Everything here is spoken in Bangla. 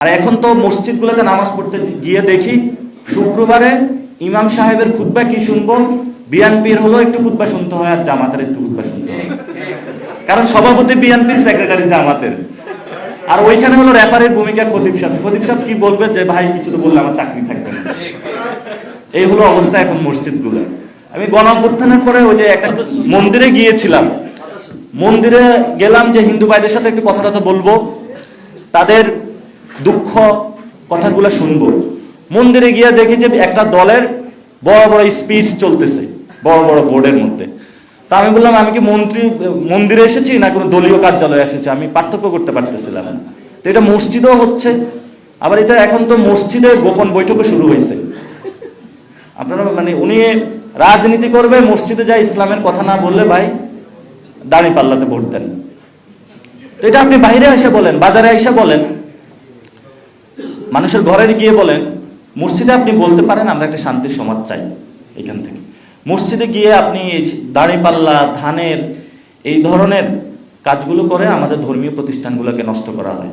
আর এখন তো মসজিদগুলোতে নামাজ পড়তে গিয়ে দেখি শুক্রবারে ইমাম সাহেবের খুতবা কি শুনবো, বিএনপির হলো একটু খুতবা শুনতে হয় আর জামাতের একটু খুতবা শুনতে হয়, কারণ সভাপতি বিএনপির, সেক্রেটারি জামাতের। আর ওইখানে হলো রেফারির ভূমিকা খতিব সাহেব কি বলবে যে ভাই কিছু তো বললে আমার চাকরি থাকবে না। এই হলো অবস্থা এখন মসজিদগুলো। আমি গণ অভ্যুত্থানের পরে ওই যে একটা মন্দিরে গিয়েছিলাম, মন্দিরে গেলাম যে হিন্দু ভাইদের সাথে একটু কথাটা তো বলবো, তাদের দুঃখ কথাগুলো শুনবো। মন্দিরে গিয়ে দেখি যে একটা দলের বড় বড় স্পিচ চলতেছে বড় বড় বোর্ডের মধ্যে। তা আমি বললাম আমি কি মন্দিরে এসেছি না কোনো দলীয় কার্যালয়ে এসেছি, আমি পার্থক্য করতে পারতেছিলাম না। তো এটা মসজিদও হচ্ছে, আবার এটা এখন তো মসজিদে গোপন বৈঠকও শুরু হয়েছে। আপনারা মানে উনি রাজনীতি করবে, মসজিদে যায় ইসলামের কথা না বললে ভাই দাড়ি পাল্লাতে ভোট দেন। তো এটা আপনি বাইরে এসে বলেন, বাজারে এসে বলেন, মানুষের ঘরে গিয়ে বলেন, মসজিদে আপনি বলতে পারেন আমরা একটা শান্তির সমাজ চাই। এখান থেকে মসজিদে গিয়ে আপনি দাড়ি পাল্লা, ধানের এই ধরনের কাজগুলো করে আমাদের ধর্মীয় প্রতিষ্ঠানগুলোকে নষ্ট করা হয়।